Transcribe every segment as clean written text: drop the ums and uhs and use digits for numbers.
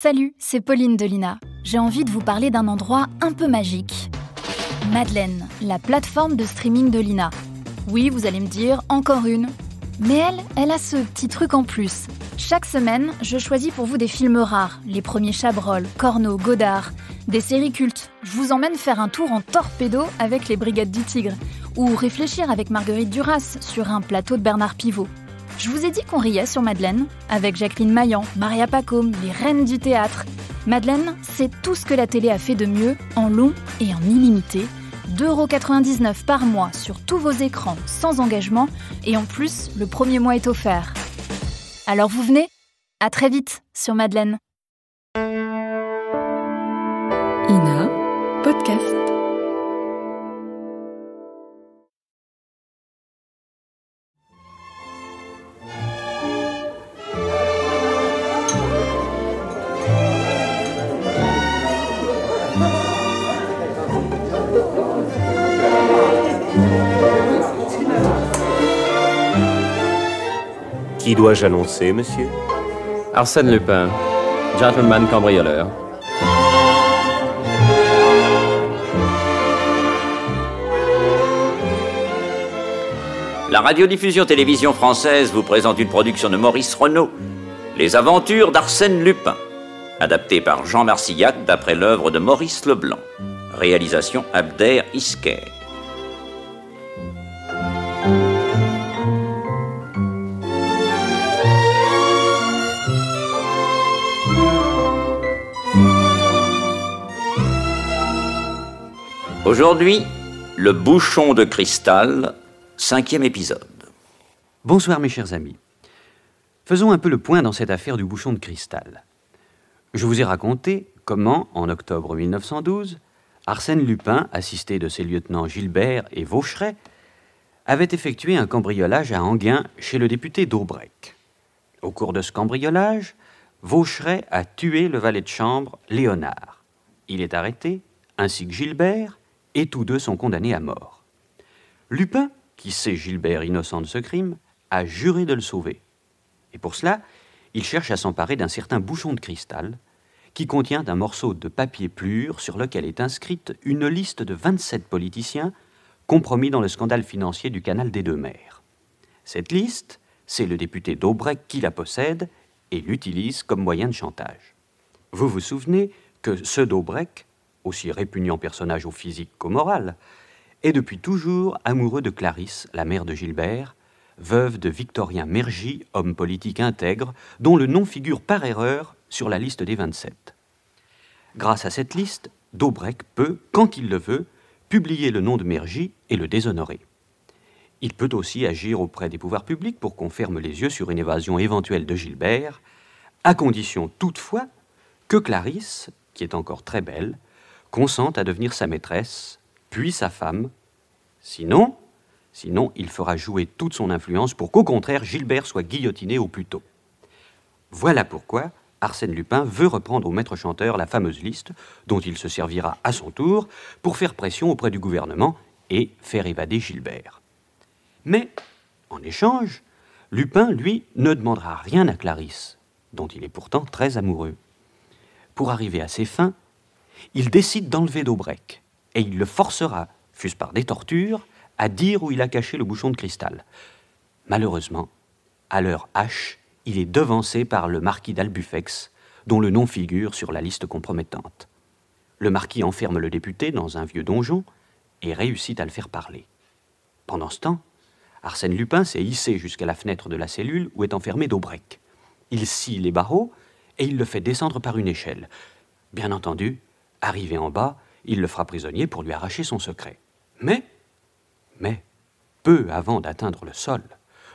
Salut, c'est Pauline de Lina. J'ai envie de vous parler d'un endroit un peu magique. Madeleine, la plateforme de streaming de Lina. Oui, vous allez me dire, encore une. Mais elle a ce petit truc en plus. Chaque semaine, je choisis pour vous des films rares. Les premiers Chabrol, Corneau, Godard. Des séries cultes. Je vous emmène faire un tour en torpedo avec les Brigades du Tigre. Ou réfléchir avec Marguerite Duras sur un plateau de Bernard Pivot. Je vous ai dit qu'on riait sur Madeleine, avec Jacqueline Maillan, Maria Pacôme, les reines du théâtre. Madeleine, c'est tout ce que la télé a fait de mieux, en long et en illimité. 2,99 € par mois sur tous vos écrans, sans engagement, et en plus, le premier mois est offert. Alors vous venez ? À très vite sur Madeleine. Ina, podcast. Qui dois-je annoncer, monsieur ? Arsène Lupin, gentleman cambrioleur. La radiodiffusion télévision française vous présente une production de Maurice Renaud, Les aventures d'Arsène Lupin, adaptée par Jean Marcillac d'après l'œuvre de Maurice Leblanc. Réalisation Abder Isker. Aujourd'hui, le bouchon de cristal, 5e épisode. Bonsoir mes chers amis. Faisons un peu le point dans cette affaire du bouchon de cristal. Je vous ai raconté comment, en octobre 1912, Arsène Lupin, assisté de ses lieutenants Gilbert et Vaucheray, avait effectué un cambriolage à Enghien chez le député d'Aubrech. Au cours de ce cambriolage, Vaucheray a tué le valet de chambre Léonard. Il est arrêté, ainsi que Gilbert, et tous deux sont condamnés à mort. Lupin, qui sait Gilbert innocent de ce crime, a juré de le sauver. Et pour cela, il cherche à s'emparer d'un certain bouchon de cristal qui contient un morceau de papier plure sur lequel est inscrite une liste de 27 politiciens compromis dans le scandale financier du canal des Deux Mers. Cette liste, c'est le député d'Aubrech qui la possède et l'utilise comme moyen de chantage. Vous vous souvenez que ce d'Aubrech, aussi répugnant personnage au physique qu'au moral, est depuis toujours amoureux de Clarisse, la mère de Gilbert, veuve de Victorien Mergy, homme politique intègre, dont le nom figure par erreur sur la liste des 27. Grâce à cette liste, d'Aubrech peut, quand il le veut, publier le nom de Mergy et le déshonorer. Il peut aussi agir auprès des pouvoirs publics pour qu'on ferme les yeux sur une évasion éventuelle de Gilbert, à condition toutefois que Clarisse, qui est encore très belle, consente à devenir sa maîtresse, puis sa femme. Sinon, il fera jouer toute son influence pour qu'au contraire, Gilbert soit guillotiné au plus tôt. Voilà pourquoi Arsène Lupin veut reprendre au maître chanteur la fameuse liste, dont il se servira à son tour pour faire pression auprès du gouvernement et faire évader Gilbert. Mais, en échange, Lupin, lui, ne demandera rien à Clarisse, dont il est pourtant très amoureux. Pour arriver à ses fins, il décide d'enlever d'Aubrech, et il le forcera, fût-ce par des tortures, à dire où il a caché le bouchon de cristal. Malheureusement, à l'heure H, il est devancé par le marquis d'Albufex, dont le nom figure sur la liste compromettante. Le marquis enferme le député dans un vieux donjon et réussit à le faire parler. Pendant ce temps, Arsène Lupin s'est hissé jusqu'à la fenêtre de la cellule où est enfermé d'Aubrech. Il scie les barreaux et il le fait descendre par une échelle. Bien entendu, arrivé en bas, il le fera prisonnier pour lui arracher son secret. Mais, peu avant d'atteindre le sol,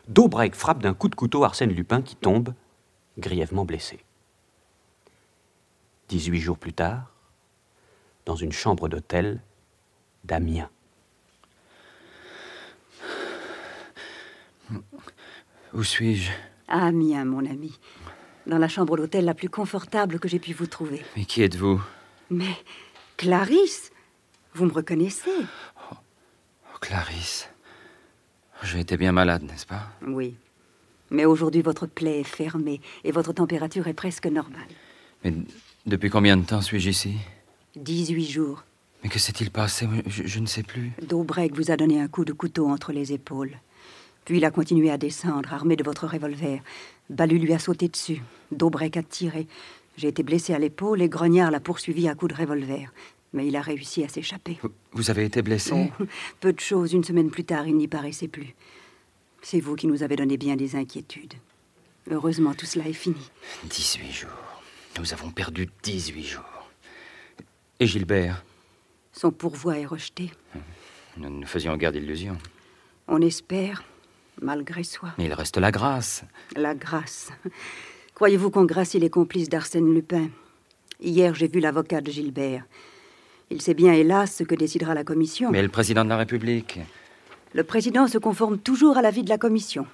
d'Aubrech frappe d'un coup de couteau Arsène Lupin qui tombe, grièvement blessé. 18 jours plus tard, dans une chambre d'hôtel d'Amiens. Où suis-je ? À Amiens, mon ami. Dans la chambre d'hôtel la plus confortable que j'ai pu vous trouver. Mais qui êtes-vous ? Mais, Clarisse, vous me reconnaissez ? Oh, Clarisse. Je étais bien malade, n'est-ce pas ? Oui. Mais aujourd'hui, votre plaie est fermée et votre température est presque normale. Mais depuis combien de temps suis-je ici? 18 jours. Mais que s'est-il passé? Je ne sais plus. Daubrec vous a donné un coup de couteau entre les épaules. Puis il a continué à descendre, armé de votre revolver. Balu lui a sauté dessus. Daubrec a tiré. J'ai été blessé à l'épaule et Grognard l'a poursuivi à coups de revolver. Mais il a réussi à s'échapper. Vous avez été blessé? Oh, peu de choses. Une semaine plus tard, il n'y paraissait plus. C'est vous qui nous avez donné bien des inquiétudes. Heureusement, tout cela est fini. 18 jours. Nous avons perdu 18 jours. Et Gilbert? Son pourvoi est rejeté. Nous ne faisions guère d'illusions. On espère, malgré soi. Mais il reste la grâce. La grâce. Croyez-vous qu'on gracie les complices d'Arsène Lupin? Hier, j'ai vu l'avocat de Gilbert. Il sait bien, hélas, ce que décidera la commission. Mais le président de la République? Le président se conforme toujours à l'avis de la commission.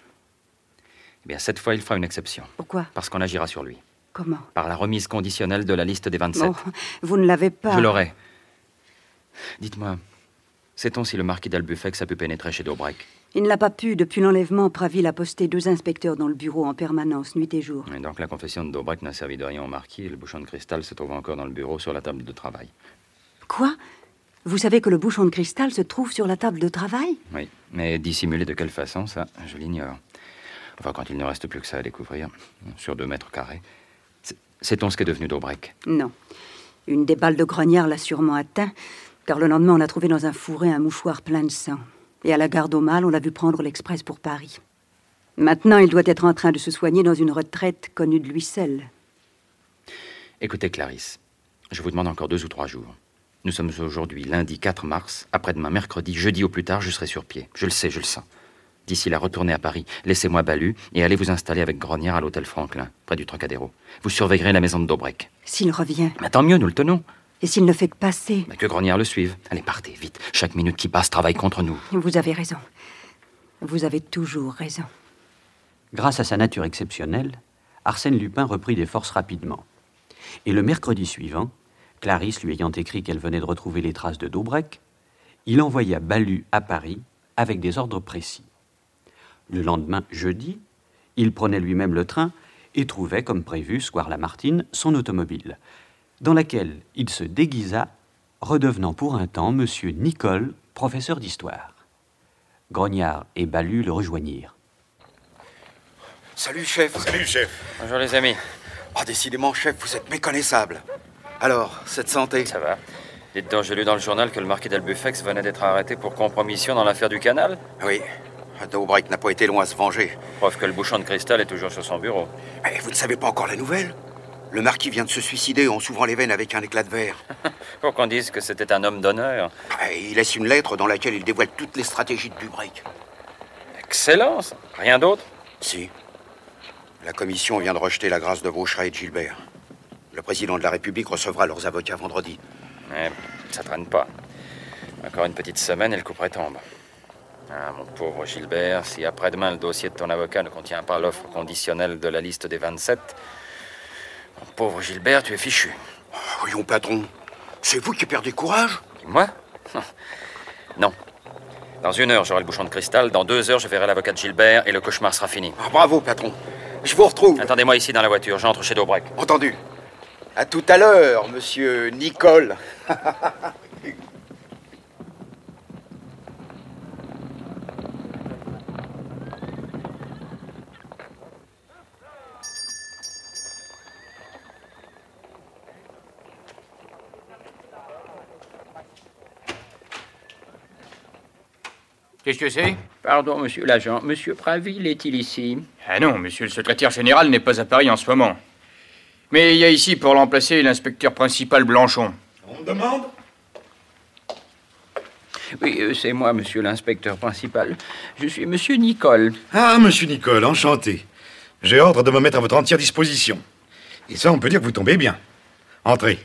Eh bien, cette fois, il fera une exception. Pourquoi? Parce qu'on agira sur lui. Comment? Par la remise conditionnelle de la liste des 27. Bon, vous ne l'avez pas. Je l'aurai. Dites-moi, sait-on si le marquis d'Albufex a pu pénétrer chez Daubrec? Il ne l'a pas pu. Depuis l'enlèvement, Praville a posté 2 inspecteurs dans le bureau en permanence, nuit et jour. Et donc la confession de Daubrec n'a servi de rien au marquis et le bouchon de cristal se trouve encore dans le bureau sur la table de travail. Quoi? Vous savez que le bouchon de cristal se trouve sur la table de travail? Oui, mais dissimulé de quelle façon, ça, je l'ignore. Enfin, quand il ne reste plus que ça à découvrir, sur 2 mètres carrés. Sait-on ce qu'est devenu Daubrec? Non. Une des balles de Grognard l'a sûrement atteint, car le lendemain, on a trouvé dans un fourré un mouchoir plein de sang. Et à la garde au mal, on l'a vu prendre l'express pour Paris. Maintenant, il doit être en train de se soigner dans une retraite connue de lui seul. Écoutez, Clarisse, je vous demande encore 2 ou 3 jours. Nous sommes aujourd'hui lundi 4 mars. Après-demain, mercredi, jeudi au plus tard, je serai sur pied. Je le sais, je le sens. D'ici là, retournez à Paris, laissez-moi Balu et allez vous installer avec Grognard à l'hôtel Franklin, près du Trocadéro. Vous surveillerez la maison de Daubrec. S'il revient. Mais tant mieux, nous le tenons. Et s'il ne fait que passer? Mais que Grognard le suive. Allez, partez, vite. Chaque minute qui passe travaille contre nous. Vous avez raison. Vous avez toujours raison. Grâce à sa nature exceptionnelle, Arsène Lupin reprit des forces rapidement. Et le mercredi suivant, Clarisse lui ayant écrit qu'elle venait de retrouver les traces de Daubrec, il envoya Balu à Paris avec des ordres précis. Le lendemain, jeudi, il prenait lui-même le train et trouvait, comme prévu, square Lamartine, son automobile, dans laquelle il se déguisa, redevenant pour un temps monsieur Nicole, professeur d'histoire. Grognard et Balu le rejoignirent. Salut, chef. Salut, chef. Bonjour, les amis. Oh, décidément, chef, vous êtes méconnaissable. Alors, cette santé? Ça va. Dites donc, j'ai lu dans le journal que le marquis d'Albufex venait d'être arrêté pour compromission dans l'affaire du canal. Oui. Daubrec n'a pas été loin à se venger. Preuve que le bouchon de cristal est toujours sur son bureau. Mais vous ne savez pas encore la nouvelle? Le marquis vient de se suicider en s'ouvrant les veines avec un éclat de verre. Pour qu'on dise que c'était un homme d'honneur. Il laisse une lettre dans laquelle il dévoile toutes les stratégies de Daubrec. Excellence. Rien d'autre? Si. La commission vient de rejeter la grâce de Vaucheray et de Gilbert. Le président de la République recevra leurs avocats vendredi. Mais ça traîne pas. Encore une petite semaine et le coup près tombe. Ah, mon pauvre Gilbert, si après-demain le dossier de ton avocat ne contient pas l'offre conditionnelle de la liste des 27, mon pauvre Gilbert, tu es fichu. Voyons, patron, c'est vous qui perdez courage? Moi? Non. Dans 1 heure, j'aurai le bouchon de cristal. Dans 2 heures, je verrai l'avocat de Gilbert et le cauchemar sera fini. Ah, bravo, patron. Je vous retrouve. Attendez-moi ici dans la voiture, j'entre chez Daubrec. Entendu. À tout à l'heure, monsieur Nicole. Qu'est-ce que c'est? Pardon, monsieur l'agent. Monsieur Praville est-il ici? Ah non, monsieur le secrétaire général n'est pas à Paris en ce moment. Mais il y a ici pour remplacer l'inspecteur principal Blanchon. On me demande? Oui, c'est moi, monsieur l'inspecteur principal. Je suis monsieur Nicole. Ah, monsieur Nicole, enchanté. J'ai ordre de me mettre à votre entière disposition. Et ça, on peut dire que vous tombez bien. Entrez.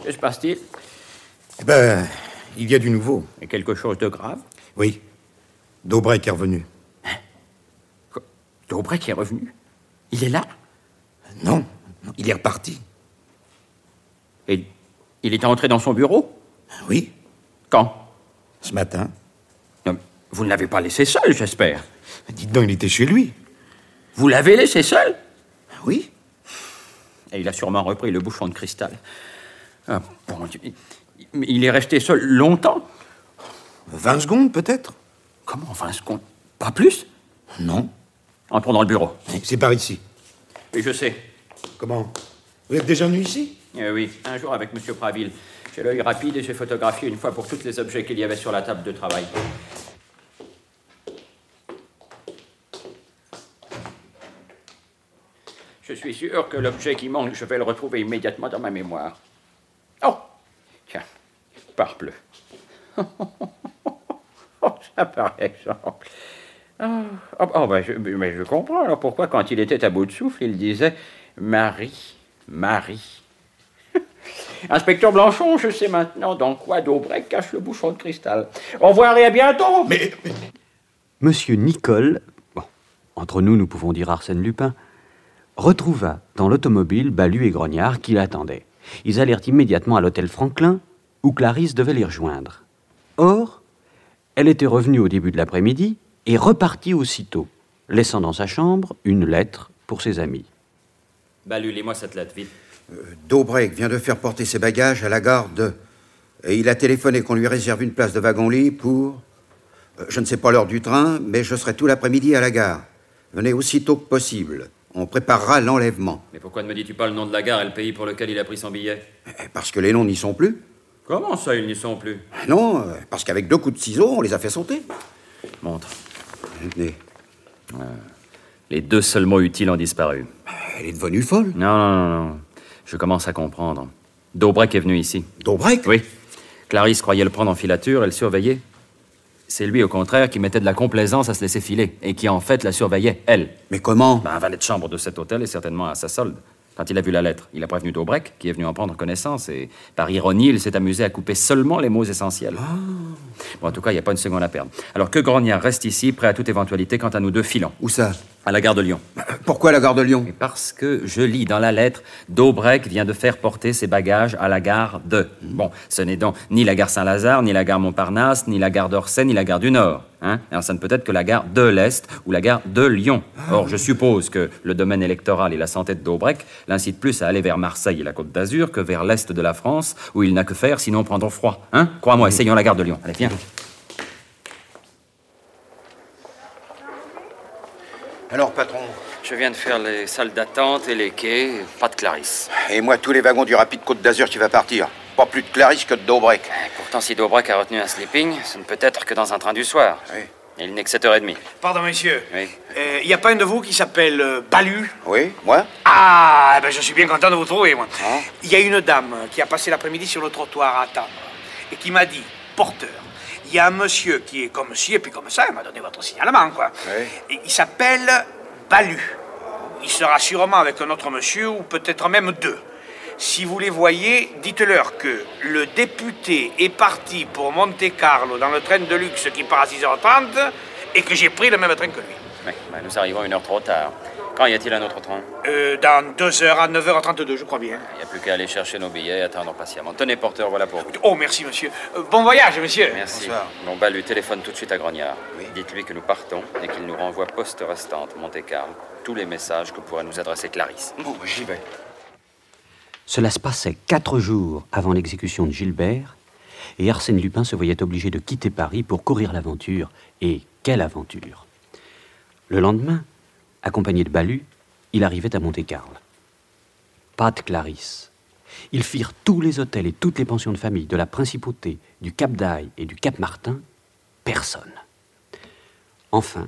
Que se passe-t-il? Eh ben, il y a du nouveau. Et quelque chose de grave? Oui. Daubrec est revenu. Quoi? Daubrec est revenu? Il est là? Non, il est reparti. Et il est entré dans son bureau? Oui, Quand? ce matin. Vous ne l'avez pas laissé seul, j'espère. Dites donc, il était chez lui. Vous l'avez laissé seul? Oui. Et il a sûrement repris le bouchon de cristal. Ah, bon Dieu. Mais il est resté seul longtemps? 20 secondes, peut-être. Comment 20 secondes? Pas plus? Non. Entrons dans le bureau. C'est par ici. Oui, je sais. Comment? Vous êtes déjà venu ici? Oui, un jour avec M. Praville. J'ai l'œil rapide et j'ai photographié une fois pour toutes les objets qu'il y avait sur la table de travail. Je suis sûr que l'objet qui manque, je vais le retrouver immédiatement dans ma mémoire. Oh! Tiens, parbleu. Oh, ça par exemple. Ben je comprends alors pourquoi, quand il était à bout de souffle, il disait « Marie, Marie ». Inspecteur Blanchon, je sais maintenant dans quoi Daubrec cache le bouchon de cristal. Au revoir et à bientôt. Mais... Monsieur Nicole, bon, entre nous pouvons dire Arsène Lupin, retrouva dans l'automobile Balu et Grognard qui l'attendaient. Ils allèrent immédiatement à l'hôtel Franklin, où Clarisse devait les rejoindre. Or, elle était revenue au début de l'après-midi et repartit aussitôt, laissant dans sa chambre une lettre pour ses amis. Balu, lis-moi cette lettre, vite. Daubrec vient de faire porter ses bagages à la gare de... Et il a téléphoné qu'on lui réserve une place de wagon-lit pour... je ne sais pas l'heure du train, mais je serai tout l'après-midi à la gare. Venez aussitôt que possible. On préparera l'enlèvement. Mais pourquoi ne me dis-tu pas le nom de la gare et le pays pour lequel il a pris son billet? Parce que les noms n'y sont plus. Comment ça, ils n'y sont plus? Non, parce qu'avec 2 coups de ciseaux, on les a fait sauter. Montre. Tenez. Les 2 seuls mots utiles ont disparu. Elle est devenue folle. Non. Je commence à comprendre. Daubrec est venu ici. Daubrec? Oui. Clarisse croyait le prendre en filature et le surveiller. C'est lui, au contraire, qui mettait de la complaisance à se laisser filer et qui, en fait, la surveillait, elle. Mais comment? Un valet de chambre de cet hôtel est certainement à sa solde. Quand il a vu la lettre, il a prévenu Daubrec, qui est venu en prendre connaissance, et par ironie, il s'est amusé à couper seulement les mots essentiels. Bon, en tout cas, il n'y a pas une seconde à perdre. Alors que Grognard reste ici, prêt à toute éventualité, quant à nous 2 filons. Où ça? À la gare de Lyon. Pourquoi la gare de Lyon? Et parce que, je lis dans la lettre, Daubrec vient de faire porter ses bagages à la gare de... Bon, ce n'est donc ni la gare Saint-Lazare, ni la gare Montparnasse, ni la gare d'Orsay, ni la gare du Nord. Hein? Alors ça ne peut être que la gare de l'Est ou la gare de Lyon. Or, je suppose que le domaine électoral et la santé de Daubrec l'incitent plus à aller vers Marseille et la Côte d'Azur que vers l'Est de la France, où il n'a que faire sinon prendre froid. Hein? Crois-moi, essayons la gare de Lyon. Allez, viens. Alors, patron? Je viens de faire les salles d'attente et les quais, pas de Clarisse. Et moi, tous les wagons du Rapide Côte d'Azur qui va partir. Pas plus de Clarisse que de Daubrec. Pourtant, si Daubrec a retenu un sleeping, ce ne peut être que dans un train du soir. Oui. Et il n'est que 7h30. Pardon, monsieur. Oui. Il n'y a pas un de vous qui s'appelle Balu? Oui, moi? Ah, ben je suis bien content de vous trouver, moi. Hein? Il y a une dame qui a passé l'après-midi sur le trottoir à attendre et qui m'a dit, porteur, il y a un monsieur qui est comme ci et puis comme ça, il m'a donné votre signalement, quoi. Oui. Et il s'appelle Balu. Il sera sûrement avec un autre monsieur ou peut-être même 2. Si vous les voyez, dites-leur que le député est parti pour Monte-Carlo dans le train de luxe qui part à 6h30 et que j'ai pris le même train que lui. Oui, ben nous arrivons 1 heure trop tard. Quand y a-t-il un autre train? Dans 2 heures à 9h32, je crois bien. Il n'y a plus qu'à aller chercher nos billets et attendre patiemment. Tenez, porteur, voilà pour vous. Oh, merci, monsieur. Bon voyage, monsieur. Merci. Bonsoir. Bon, bah, lui téléphone tout de suite à Grognard. Oui. Dites-lui que nous partons et qu'il nous renvoie poste restante, Monte-Carlo, tous les messages que pourrait nous adresser Clarisse. Bon, j'y vais. Cela se passait 4 jours avant l'exécution de Gilbert, et Arsène Lupin se voyait obligé de quitter Paris pour courir l'aventure. Et quelle aventure! Le lendemain, accompagné de Balu, il arrivait à Monte-Carlo. Pas de Clarisse. Ils firent tous les hôtels et toutes les pensions de famille de la Principauté, du Cap d'Aille et du Cap Martin. Personne. Enfin,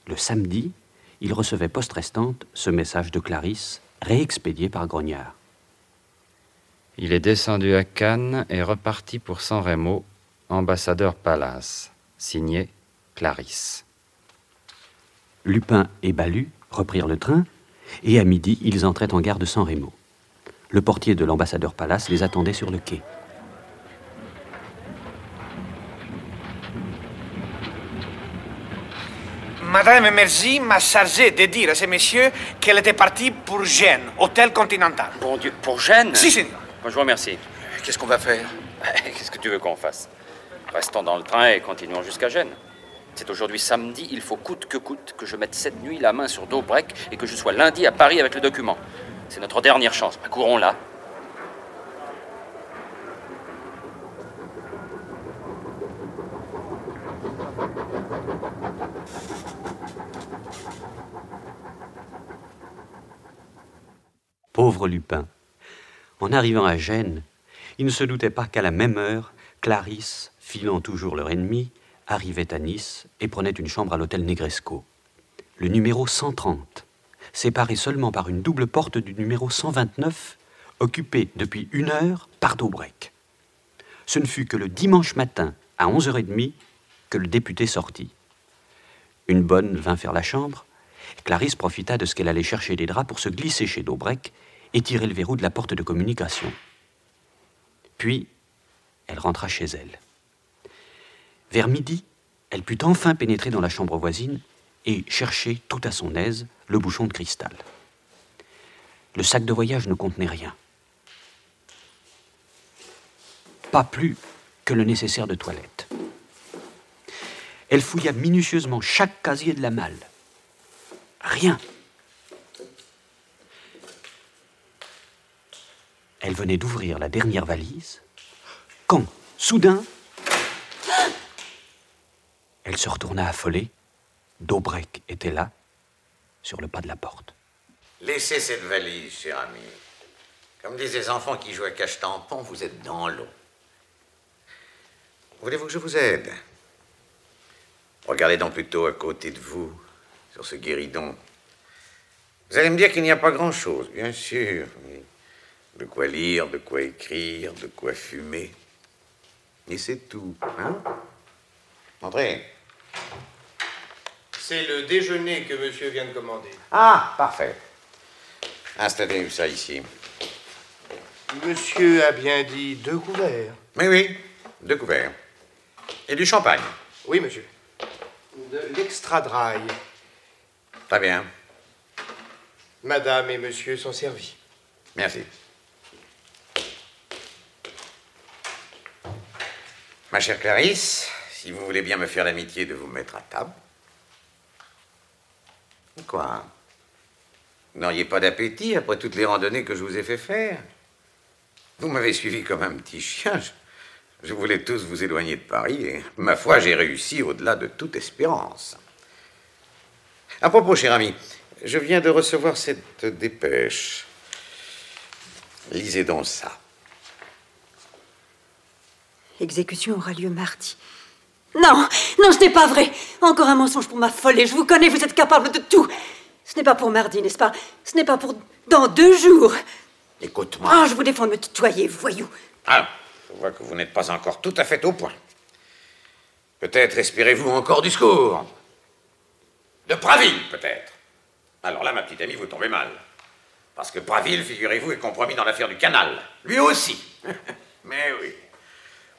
le samedi, il recevait poste restante ce message de Clarisse, réexpédié par Grognard. Il est descendu à Cannes et reparti pour San Remo, ambassadeur Palace. Signé Clarisse. Lupin et Balu reprirent le train, et à midi, ils entraient en gare de San Remo. Le portier de l'ambassadeur Palace les attendait sur le quai. Madame Merci m'a chargé de dire à ces messieurs qu'elle était partie pour Gênes, hôtel Continental. Bon Dieu, pour Gênes? Si, seigneur. Bon, je vous remercie. Qu'est-ce qu'on va faire? Qu'est-ce que tu veux qu'on fasse? Restons dans le train et continuons jusqu'à Gênes. C'est aujourd'hui samedi, il faut coûte que coûte que je mette cette nuit la main sur Daubrec et que je sois lundi à Paris avec le document. C'est notre dernière chance. Courons-la. Pauvre Lupin. En arrivant à Gênes, il ne se doutait pas qu'à la même heure, Clarisse, filant toujours leur ennemi, arrivait à Nice et prenait une chambre à l'hôtel Negresco. Le numéro 130, séparé seulement par une double porte du numéro 129, occupé depuis 1 heure par Daubrec. Ce ne fut que le dimanche matin, à 11h30, que le député sortit. Une bonne vint faire la chambre. Clarisse profita de ce qu'elle allait chercher des draps pour se glisser chez Daubrec et tirer le verrou de la porte de communication. Puis, elle rentra chez elle. Vers midi, elle put enfin pénétrer dans la chambre voisine et chercher tout à son aise le bouchon de cristal. Le sac de voyage ne contenait rien. Pas plus que le nécessaire de toilette. Elle fouilla minutieusement chaque casier de la malle. Rien. Elle venait d'ouvrir la dernière valise quand, soudain, elle se retourna affolée. Daubrec était là, sur le pas de la porte. Laissez cette valise, cher ami. Comme disent les enfants qui jouent à cache-tampon, vous êtes dans l'eau. Voulez-vous que je vous aide? Regardez donc plutôt à côté de vous, sur ce guéridon. Vous allez me dire qu'il n'y a pas grand-chose, bien sûr. De quoi lire, de quoi écrire, de quoi fumer. Et c'est tout, hein? Entrez. C'est le déjeuner que monsieur vient de commander. Ah, parfait. Installez ça ici. Monsieur a bien dit 2 couverts. Oui, oui, 2 couverts. Et du champagne. Oui, monsieur. De l'extra dry. Très bien. Madame et monsieur sont servis. Merci. Ma chère Clarisse, si vous voulez bien me faire l'amitié de vous mettre à table. Quoi? Vous n'auriez pas d'appétit après toutes les randonnées que je vous ai fait faire? Vous m'avez suivi comme un petit chien. Je voulais tous vous éloigner de Paris et, ma foi, j'ai réussi au-delà de toute espérance. À propos, cher ami, je viens de recevoir cette dépêche. Lisez donc ça. L'exécution aura lieu mardi. Non, non, ce n'est pas vrai. Encore un mensonge pour m'affoler. Je vous connais, vous êtes capable de tout. Ce n'est pas pour mardi, n'est-ce pas? Ce n'est pas pour dans 2 jours. Écoute-moi. Ah, je vous défends de me tutoyer, voyou. Ah, je vois que vous n'êtes pas encore tout à fait au point. Peut-être espérez-vous encore du secours. De Praville, peut-être. Alors là, ma petite amie, vous tombez mal. Parce que Praville, figurez-vous, est compromis dans l'affaire du canal. Lui aussi. Mais oui.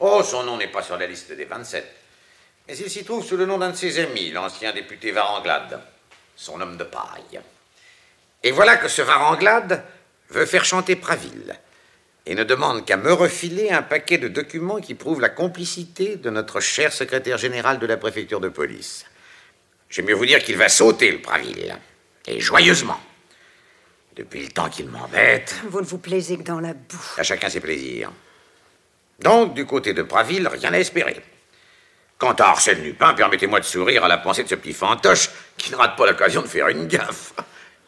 Oh, son nom n'est pas sur la liste des 27. Mais il s'y trouve sous le nom d'un de ses amis, l'ancien député Varanglade, son homme de paille. Et voilà que ce Varanglade veut faire chanter Praville et ne demande qu'à me refiler un paquet de documents qui prouvent la complicité de notre cher secrétaire général de la préfecture de police. J'aime mieux vous dire qu'il va sauter, le Praville, et joyeusement. Depuis le temps qu'il m'embête... Vous ne vous plaisez que dans la boue. À chacun ses plaisirs. Donc, du côté de Praville, rien à espérer. Quant à Arsène Lupin, permettez-moi de sourire à la pensée de ce petit fantoche qui ne rate pas l'occasion de faire une gaffe.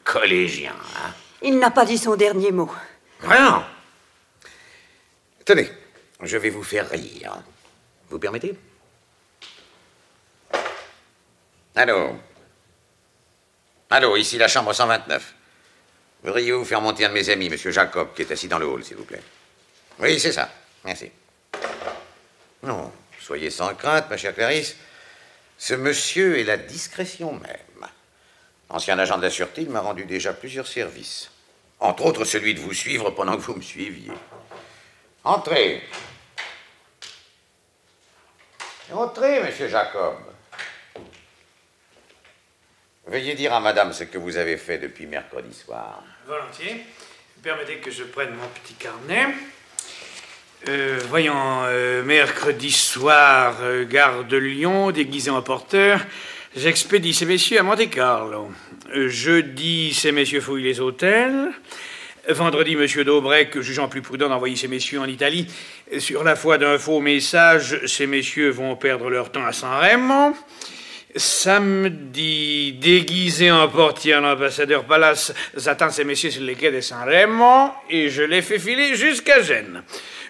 Collégien, hein? Il n'a pas dit son dernier mot. Rien. Tenez, je vais vous faire rire. Vous permettez? Allô? Allô, ici la chambre 129. Voudriez-vous faire monter un de mes amis, monsieur Jacob, qui est assis dans le hall, s'il vous plaît? Oui, c'est ça. Merci. Non, soyez sans crainte, ma chère Clarisse. Ce monsieur est la discrétion même. Ancien agent de la sûreté, il m'a rendu déjà plusieurs services. Entre autres, celui de vous suivre pendant que vous me suiviez. Entrez. Entrez, monsieur Jacob. Veuillez dire à madame ce que vous avez fait depuis mercredi soir. Volontiers. Permettez que je prenne mon petit carnet. Voyons, mercredi soir, gare de Lyon, déguisé en porteur, j'expédie ces messieurs à Monte-Carlo. Jeudi, ces messieurs fouillent les hôtels. Vendredi, M. Daubrec, jugeant plus prudent d'envoyer ces messieurs en Italie, sur la foi d'un faux message, ces messieurs vont perdre leur temps à San-Remo. Samedi, déguisé en portier à l'ambassadeur Palace, j'attends ces messieurs sur les quais de San-Remo et je les fais filer jusqu'à Gênes.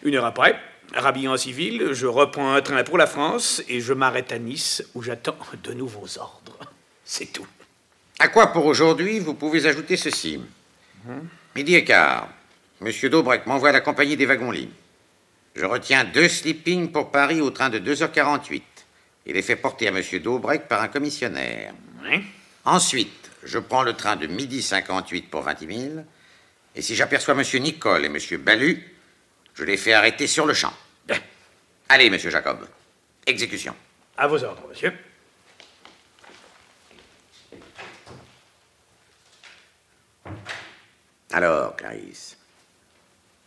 1 heure après, rhabillé en civil, je reprends un train pour la France et je m'arrête à Nice où j'attends de nouveaux ordres. C'est tout. À quoi pour aujourd'hui, vous pouvez ajouter ceci. 12h15. Monsieur Daubrec m'envoie la compagnie des wagons-lits. Je retiens 2 sleepings pour Paris au train de 2h48. Il est fait porter à Monsieur Daubrec par un commissionnaire. Oui. Ensuite, je prends le train de 12h58 pour 20 000. Et si j'aperçois Monsieur Nicole et Monsieur Balu, je les fais arrêter sur le champ. Bien. Allez, Monsieur Jacob. Exécution. À vos ordres, monsieur. Alors, Clarisse,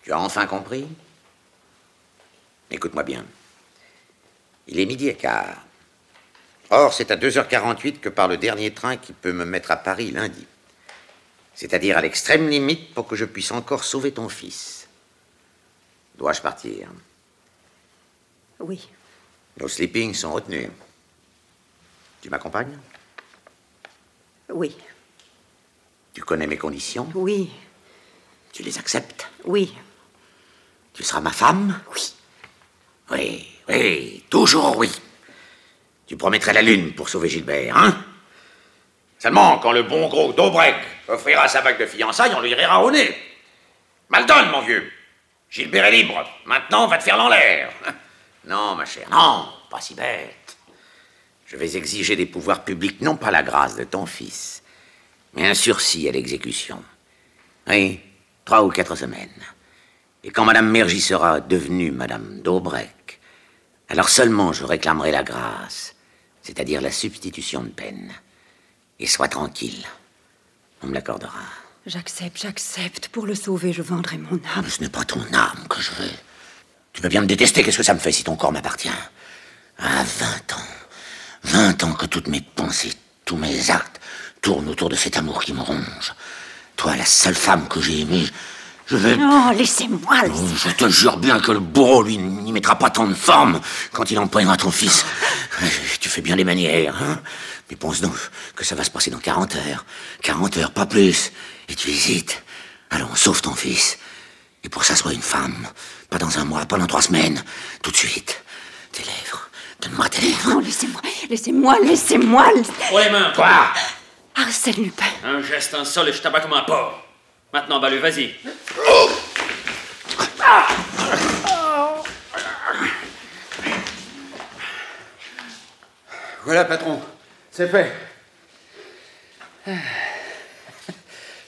tu as enfin compris? Écoute-moi bien. Il est 12h15. Or, c'est à 2h48 que part le dernier train qui peut me mettre à Paris lundi. C'est-à-dire à l'extrême limite pour que je puisse encore sauver ton fils. Dois-je partir? Oui. Nos sleepings sont retenus. Tu m'accompagnes? Oui. Tu connais mes conditions? Oui. Tu les acceptes? Oui. Tu seras ma femme? Oui. Oui, oui, toujours oui. Tu promettrais la lune pour sauver Gilbert, hein? Seulement, quand le bon gros Daubrec offrira sa bague de fiançailles, on lui rira au nez. Mal donne, mon vieux. Gilbert est libre. Maintenant, on va te faire dans l'air. Non, ma chère, non, pas si bête. Je vais exiger des pouvoirs publics, non pas la grâce de ton fils, mais un sursis à l'exécution. Oui, 3 ou 4 semaines. Et quand Madame Mergy sera devenue Madame Daubrec, alors seulement je réclamerai la grâce, c'est-à-dire la substitution de peine. Et sois tranquille, on me l'accordera. J'accepte. Pour le sauver, je vendrai mon âme. Ce n'est pas ton âme que je veux. Tu peux bien me détester, qu'est-ce que ça me fait si ton corps m'appartient? À 20 ans que toutes mes pensées, tous mes actes tournent autour de cet amour qui me ronge. Toi, la seule femme que j'ai aimée, je vais... Non, laissez-moi. Je te jure bien que le bourreau, lui, n'y mettra pas tant de forme quand il empoignera ton fils. Tu fais bien les manières, hein? Mais pense donc que ça va se passer dans 40 heures. 40 heures, pas plus. Et tu hésites. Allons, sauve ton fils. Et pour ça, sois une femme. Pas dans 1 mois, pas dans 3 semaines. Tout de suite. Tes lèvres. Donne-moi tes lèvres. Non, laissez-moi. Pour les mains. Quoi? Arsène Lupin. Un geste, un sol et je t'abats comme un porc. Maintenant, Balu, vas-y. Voilà, patron. C'est fait.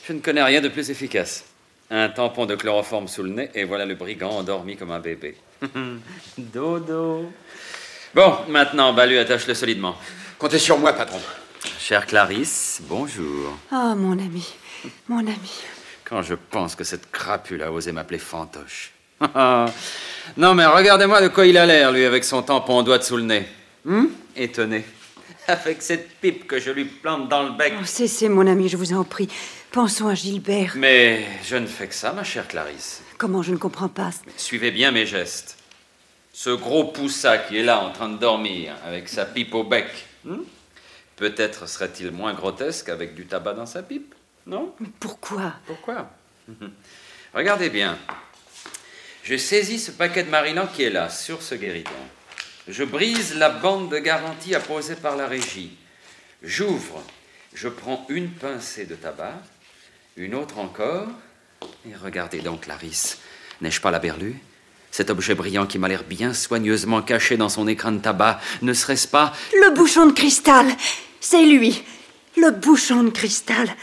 Je ne connais rien de plus efficace. Un tampon de chloroforme sous le nez et voilà le brigand endormi comme un bébé. Dodo. Bon, maintenant, Balu, attache-le solidement. Comptez sur moi, patron. Chère Clarisse, bonjour. Ah, mon ami. Quand je pense que cette crapule a osé m'appeler fantoche. Non, mais regardez-moi de quoi il a l'air, lui, avec son tampon doigt sous le nez. Étonné. Avec cette pipe que je lui plante dans le bec. Oh, cessez, mon ami, je vous en prie. Pensons à Gilbert. Mais je ne fais que ça, ma chère Clarisse. Comment, je ne comprends pas. Suivez bien mes gestes. Ce gros poussa qui est là en train de dormir, avec sa pipe au bec. Peut-être serait-il moins grotesque avec du tabac dans sa pipe, non? Mais pourquoi? Regardez bien. Je saisis ce paquet de Marinan qui est là, sur ce guéridon. Je brise la bande de garantie apposée par la régie. J'ouvre. Je prends une pincée de tabac, une autre encore. Et regardez donc, Clarisse. N'ai-je pas la berlue? Cet objet brillant qui m'a l'air bien soigneusement caché dans son écran de tabac, ne serait-ce pas... Le bouchon de cristal. C'est lui. Le bouchon de cristal.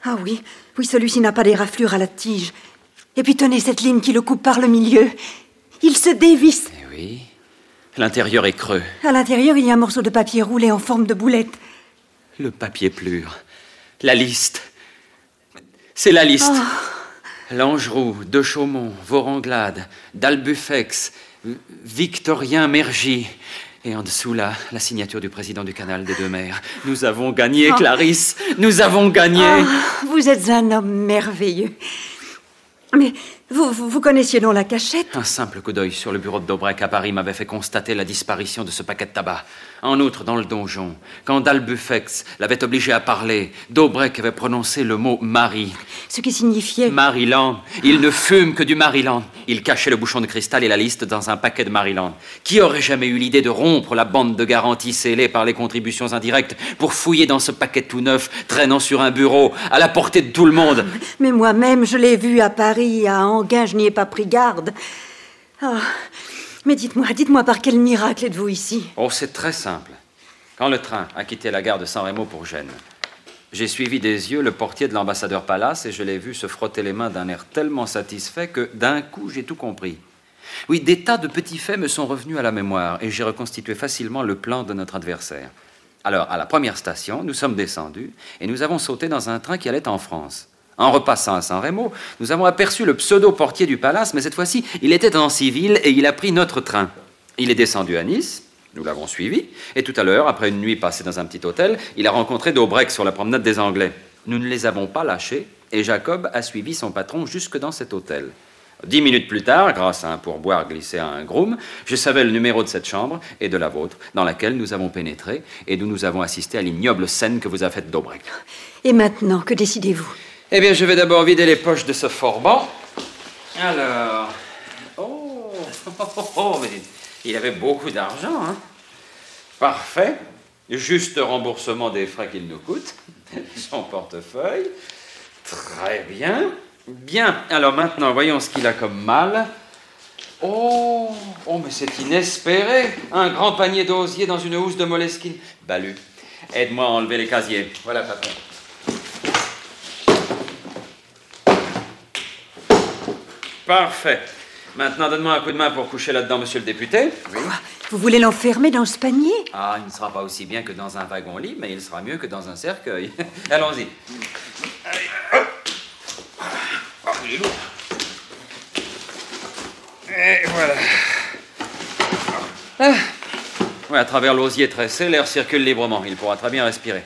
Ah oui, celui-ci n'a pas des raflures à la tige. Et puis tenez cette ligne qui le coupe par le milieu. Il se dévisse. Eh oui, l'intérieur est creux. À l'intérieur, il y a un morceau de papier roulé en forme de boulette. Le papier plure. La liste. C'est la liste. Langeroux, De Chaumont, Voranglade, d'Albufex, Victorien Mergy. Et en dessous, là, la signature du président du canal des Deux Mers. Nous avons gagné, Clarisse. Nous avons gagné. Oh, vous êtes un homme merveilleux. Mais vous connaissiez donc la cachette? Un simple coup d'œil sur le bureau de Daubrec à Paris m'avait fait constater la disparition de ce paquet de tabac. En outre, dans le donjon, quand d'Albufex l'avait obligé à parler, Daubrec avait prononcé le mot Marie. Ce qui signifiait... Maryland. Il ne fume que du Maryland. Il cachait le bouchon de cristal et la liste dans un paquet de Maryland. Qui aurait jamais eu l'idée de rompre la bande de garantie scellée par les contributions indirectes pour fouiller dans ce paquet tout neuf, traînant sur un bureau, à la portée de tout le monde? Mais moi-même, je l'ai vu à Paris, à Enghien, je n'y ai pas pris garde. Oh. Mais dites-moi par quel miracle êtes-vous ici? Oh, c'est très simple. Quand le train a quitté la gare de San Remo pour Gênes, j'ai suivi des yeux le portier de l'ambassadeur Palace et je l'ai vu se frotter les mains d'un air tellement satisfait que d'un coup j'ai tout compris. Oui, des tas de petits faits me sont revenus à la mémoire et j'ai reconstitué facilement le plan de notre adversaire. Alors, à la première station, nous sommes descendus et nous avons sauté dans un train qui allait en France. En repassant à San Remo, nous avons aperçu le pseudo-portier du Palace, mais cette fois-ci, il était en civil et il a pris notre train. Il est descendu à Nice, nous l'avons suivi, et tout à l'heure, après une nuit passée dans un petit hôtel, il a rencontré Daubrec sur la promenade des Anglais. Nous ne les avons pas lâchés, et Jacob a suivi son patron jusque dans cet hôtel. 10 minutes plus tard, grâce à un pourboire glissé à un groom, je savais le numéro de cette chambre et de la vôtre, dans laquelle nous avons pénétré et d'où nous avons assisté à l'ignoble scène que vous a faite Daubrec. Et maintenant, que décidez-vous? Eh bien, je vais d'abord vider les poches de ce forban. Alors... mais il avait beaucoup d'argent, hein. Parfait. Juste remboursement des frais qu'il nous coûte. Son portefeuille. Très bien. Bien. Alors maintenant, voyons ce qu'il a comme mal. Oh, mais c'est inespéré. Un grand panier d'osier dans une housse de Moleskine. Balu, aide-moi à enlever les casiers. Voilà, patron. Parfait. Maintenant, donne-moi un coup de main pour coucher là-dedans, monsieur le député. Oui. Vous voulez l'enfermer dans ce panier? Ah, il ne sera pas aussi bien que dans un wagon-lit, mais il sera mieux que dans un cercueil. Allons-y. Allez. Oh, il est lourd. Et voilà. Ouais, à travers l'osier tressé, l'air circule librement. Il pourra très bien respirer.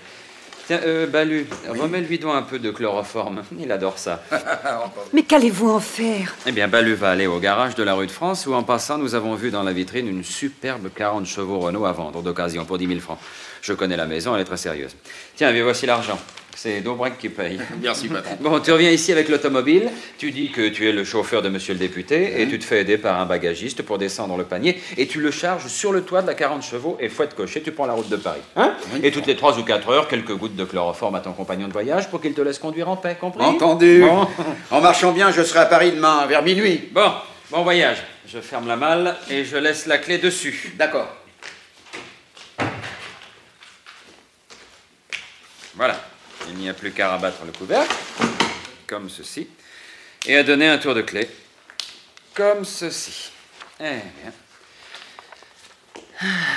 Tiens, Balu, remets-lui donc un peu de chloroforme. Il adore ça. Mais qu'allez-vous en faire? Eh bien, Balu va aller au garage de la rue de France où, en passant, nous avons vu dans la vitrine une superbe 40 chevaux Renault à vendre d'occasion pour 10 000 francs. Je connais la maison, elle est très sérieuse. Tiens, voici l'argent. C'est Daubrec qui paye. Merci, patron. Bon, tu reviens ici avec l'automobile, tu dis que tu es le chauffeur de monsieur le député et tu te fais aider par un bagagiste pour descendre le panier et tu le charges sur le toit de la 40 chevaux et fouette cocher, tu prends la route de Paris. Hein? Oui, et toutes les 3 ou 4 heures, quelques gouttes de chloroforme à ton compagnon de voyage pour qu'il te laisse conduire en paix, compris? Entendu. Bon. En marchant bien, je serai à Paris demain, vers minuit. Bon voyage. Je ferme la malle et je laisse la clé dessus. D'accord. Voilà. Il n'y a plus qu'à rabattre le couvercle, comme ceci, et à donner un tour de clé, comme ceci. Eh bien.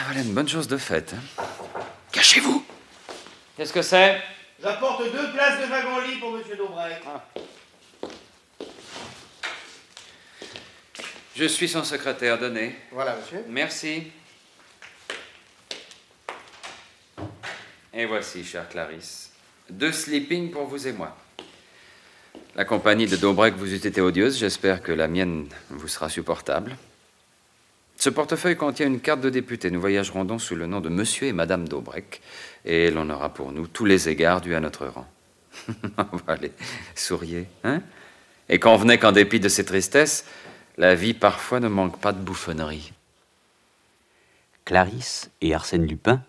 Voilà une bonne chose de faite. Hein. Cachez-vous. Qu'est-ce que c'est? J'apporte 2 places de wagon-lit pour monsieur Daubrec. Je suis son secrétaire, donnez. Voilà, monsieur. Merci. Et voici, chère Clarisse. 2 sleeping pour vous et moi. La compagnie de Daubrec vous eût été odieuse, j'espère que la mienne vous sera supportable. Ce portefeuille contient une carte de député. Nous voyagerons donc sous le nom de Monsieur et Madame Daubrec, et l'on aura pour nous tous les égards dus à notre rang. Allez, souriez, hein? Et convenez qu'en dépit de ces tristesses, la vie parfois ne manque pas de bouffonnerie. Clarisse et Arsène Lupin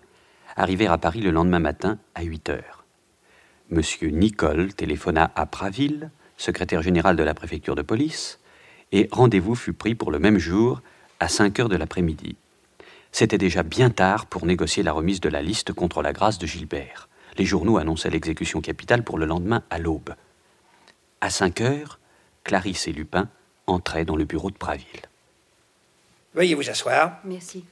arrivèrent à Paris le lendemain matin à 8 heures. Monsieur Nicole téléphona à Praville, secrétaire général de la préfecture de police, et rendez-vous fut pris pour le même jour à 5 heures de l'après-midi. C'était déjà bien tard pour négocier la remise de la liste contre la grâce de Gilbert. Les journaux annonçaient l'exécution capitale pour le lendemain à l'aube. À 5 heures, Clarisse et Lupin entraient dans le bureau de Praville. Veuillez vous asseoir. Merci.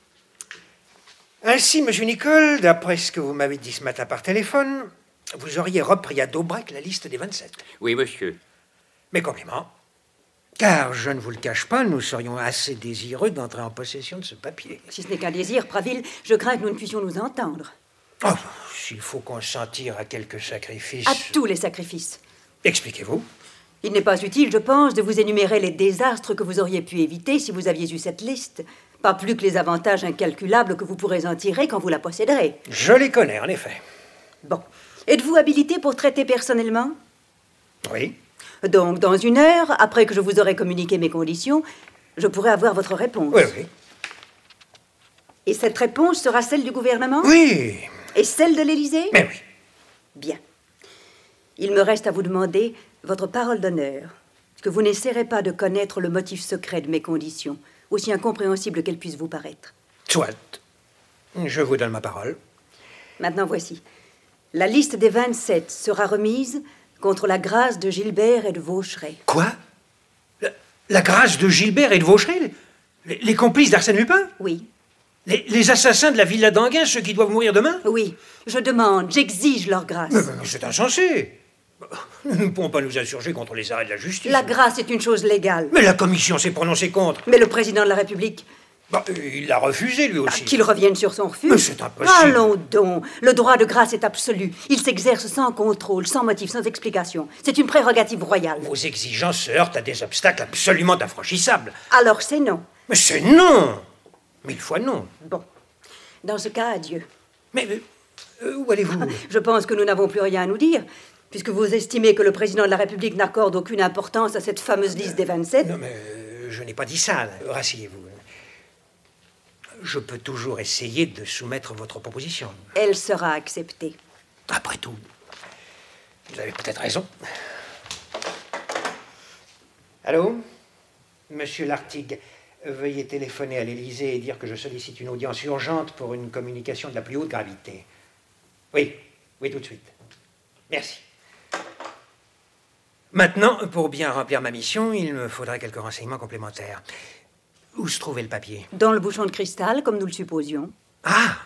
Ainsi, monsieur Nicole, d'après ce que vous m'avez dit ce matin par téléphone, vous auriez repris à Daubrec la liste des 27. Oui, monsieur. Mes compliments. Car, je ne vous le cache pas, nous serions assez désireux d'entrer en possession de ce papier. Si ce n'est qu'un désir, Praville, je crains que nous ne puissions nous entendre. Oh, s'il faut consentir à quelques sacrifices... À tous les sacrifices. Expliquez-vous. Il n'est pas utile, je pense, de vous énumérer les désastres que vous auriez pu éviter si vous aviez eu cette liste. Pas plus que les avantages incalculables que vous pourrez en tirer quand vous la posséderez. Je les connais, en effet. Bon. Êtes-vous habilité pour traiter personnellement? Oui. Donc, dans 1 heure, après que je vous aurai communiqué mes conditions, je pourrai avoir votre réponse. Oui, oui. Et cette réponse sera celle du gouvernement? Oui. Et celle de l'Élysée? Mais oui. Bien. Il me reste à vous demander votre parole d'honneur, que vous n'essaierez pas de connaître le motif secret de mes conditions, aussi incompréhensibles qu'elles puissent vous paraître. Soit. Je vous donne ma parole. Maintenant, voici. La liste des 27 sera remise contre la grâce de Gilbert et de Vaucheray. Quoi? La grâce de Gilbert et de Vaucheray? Les complices d'Arsène Lupin? Oui. Les assassins de la villa d'Anguin, ceux qui doivent mourir demain? Oui. Je demande, j'exige leur grâce. Mais c'est insensé. Nous ne pouvons pas nous insurger contre les arrêts de la justice. La grâce est une chose légale. Mais la commission s'est prononcée contre. Mais le président de la République... il l'a refusé, lui aussi. Qu'il revienne sur son refus. Mais c'est impossible. Allons donc. Le droit de grâce est absolu. Il s'exerce sans contrôle, sans motif, sans explication. C'est une prérogative royale. Vos exigences se heurtent à des obstacles absolument infranchissables. Alors c'est non. Mais c'est non. 1000 fois non. Bon. Dans ce cas, adieu. Mais où allez-vous? Je pense que nous n'avons plus rien à nous dire, puisque vous estimez que le président de la République n'accorde aucune importance à cette fameuse liste des 27. Non, mais je n'ai pas dit ça. Rasseyez-vous. Je peux toujours essayer de soumettre votre proposition. Elle sera acceptée. Après tout, vous avez peut-être raison. Allô? Monsieur Lartigue, veuillez téléphoner à l'Élysée et dire que je sollicite une audience urgente pour une communication de la plus haute gravité. Oui, tout de suite. Merci. Maintenant, pour bien remplir ma mission, il me faudrait quelques renseignements complémentaires. Où se trouvait le papier? Dans le bouchon de cristal, comme nous le supposions. Ah!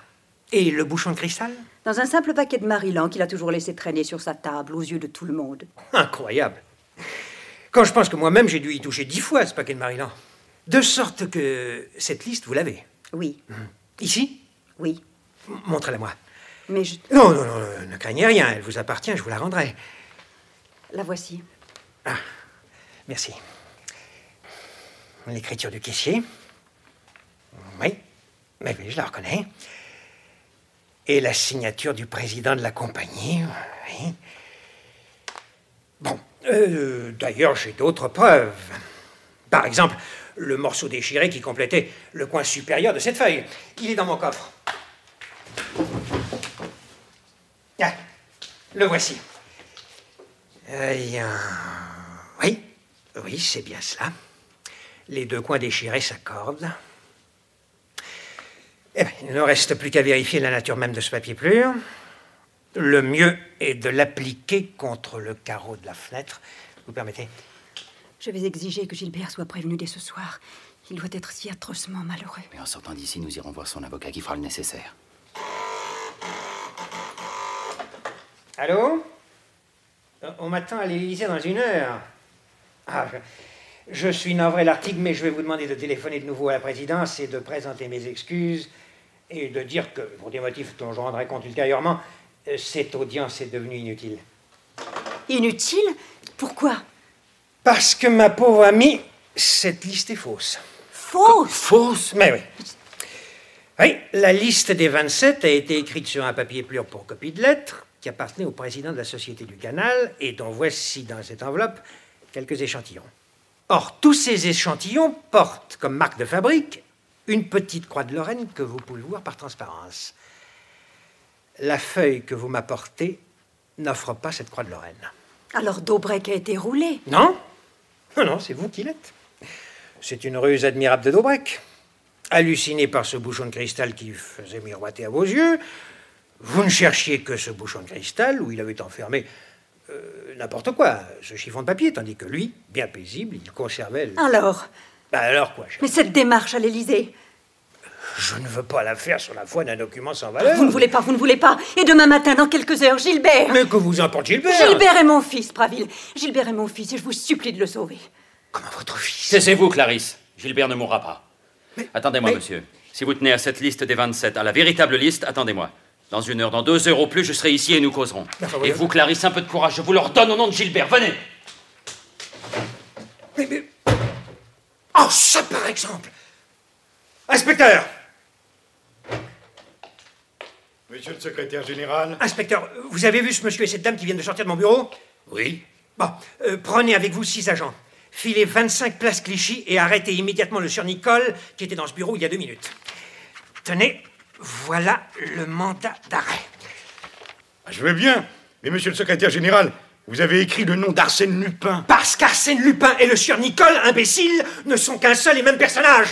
Et le bouchon de cristal? Dans un simple paquet de Marilan qu'il a toujours laissé traîner sur sa table, aux yeux de tout le monde. Incroyable! Quand je pense que moi-même, j'ai dû y toucher 10 fois, ce paquet de Marilan. De sorte que cette liste, vous l'avez? Oui. Ici? Oui. Montrez-la-moi. Mais je... Non, ne craignez rien, elle vous appartient, je vous la rendrai. La voici. Ah, merci. L'écriture du caissier. Oui, je la reconnais. Et la signature du président de la compagnie. Oui. Bon, d'ailleurs, j'ai d'autres preuves. Par exemple, le morceau déchiré qui complétait le coin supérieur de cette feuille. Il est dans mon coffre. Ah, le voici. Oui, c'est bien cela. Les 2 coins déchirés s'accordent. Eh bien, il ne reste plus qu'à vérifier la nature même de ce papier plur. Le mieux est de l'appliquer contre le carreau de la fenêtre. Vous permettez? Je vais exiger que Gilbert soit prévenu dès ce soir. Il doit être si atrocement malheureux. Mais en sortant d'ici, nous irons voir son avocat qui fera le nécessaire. Allô? On m'attend à l'Élysée dans 1 heure. Ah, je suis navré, Lartigue, mais je vais vous demander de téléphoner de nouveau à la présidence et de présenter mes excuses et de dire que, pour des motifs dont je rendrai compte ultérieurement, cette audience est devenue inutile. Inutile? Pourquoi? Parce que, ma pauvre amie, cette liste est fausse. Fausse? Fausse? Mais oui. Oui, la liste des 27 a été écrite sur un papier plur pour copie de lettres qui appartenait au président de la Société du Canal et dont voici dans cette enveloppe quelques échantillons. Or, tous ces échantillons portent comme marque de fabrique une petite croix de Lorraine que vous pouvez voir par transparence. La feuille que vous m'apportez n'offre pas cette croix de Lorraine. Alors Daubrec a été roulé? Non, c'est vous qui l'êtes. C'est une ruse admirable de Daubrec. Halluciné par ce bouchon de cristal qui faisait miroiter à vos yeux, vous ne cherchiez que ce bouchon de cristal où il avait enfermé n'importe quoi, ce chiffon de papier, tandis que lui, bien paisible, il conservait le... Alors? Alors quoi, chérie? Mais cette démarche à l'Élysée? Je ne veux pas la faire sur la foi d'un document sans valeur. Vous ne voulez pas. Et demain matin, dans quelques heures, Gilbert... Mais que vous importe Gilbert? Gilbert est mon fils, Praville. Gilbert est mon fils et je vous supplie de le sauver. Comment votre fils? Taisez-vous, Clarisse. Gilbert ne mourra pas. Attendez-moi, monsieur. Si vous tenez à cette liste des 27, à la véritable liste, attendez-moi. Dans 1 heure, dans 2 heures au plus, je serai ici et nous causerons. Et vous, Clarisse, un peu de courage, je vous le redonne au nom de Gilbert. Venez. Mais... Oh, ça, par exemple. Inspecteur! Monsieur le secrétaire général. Inspecteur, vous avez vu ce monsieur et cette dame qui viennent de sortir de mon bureau? Oui. Bon, prenez avec vous 6 agents. Filez 25 places Clichy et arrêtez immédiatement le sieur Nicole qui était dans ce bureau il y a 2 minutes. Tenez, voilà le mandat d'arrêt. Je veux bien. Mais monsieur le secrétaire général, vous avez écrit le nom d'Arsène Lupin. Parce qu'Arsène Lupin et le sieur Nicole, imbécile, ne sont qu'un seul et même personnage.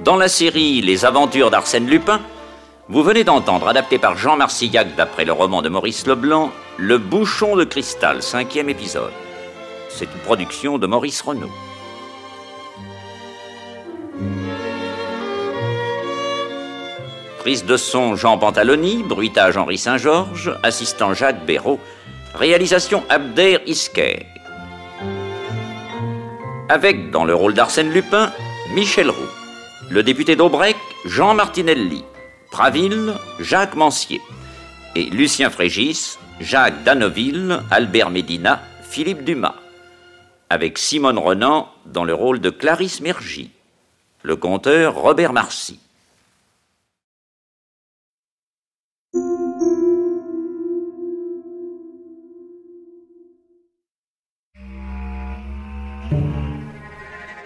Dans la série Les aventures d'Arsène Lupin, vous venez d'entendre, adapté par Jean Marcillac d'après le roman de Maurice Leblanc, Le bouchon de cristal, 5e épisode. C'est une production de Maurice Renaud. Prise de son Jean Pantaloni, bruitage Henri Saint-Georges, assistant Jacques Béraud, réalisation Abder Isker. Avec, dans le rôle d'Arsène Lupin, Michel Roux. Le député d'Aubrec, Jean Martinelli. Praville, Jacques Mancier. Et Lucien Frégis, Jacques Danoville, Albert Médina, Philippe Dumas. Avec Simone Renan dans le rôle de Clarisse Mergy. Le conteur Robert Marcy.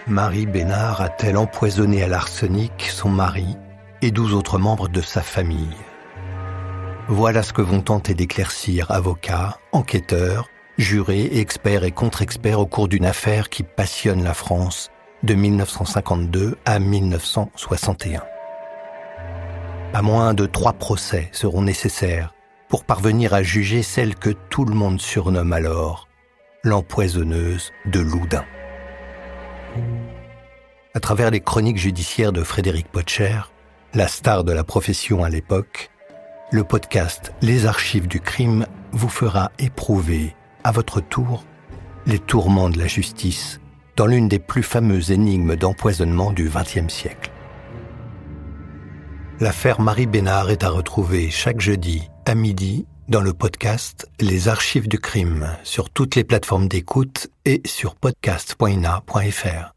Marie Bénard a-t-elle empoisonné à l'arsenic son mari et 12 autres membres de sa famille? Voilà ce que vont tenter d'éclaircir avocats, enquêteurs, jurés, experts et contre-experts au cours d'une affaire qui passionne la France de 1952 à 1961. Pas moins de 3 procès seront nécessaires pour parvenir à juger celle que tout le monde surnomme alors l'empoisonneuse de Loudun. À travers les chroniques judiciaires de Frédéric Potcher, la star de la profession à l'époque, le podcast Les Archives du crime vous fera éprouver, à votre tour, les tourments de la justice dans l'une des plus fameuses énigmes d'empoisonnement du XXe siècle. L'affaire Marie Bénard est à retrouver chaque jeudi à midi dans le podcast Les Archives du crime sur toutes les plateformes d'écoute et sur podcast.ina.fr.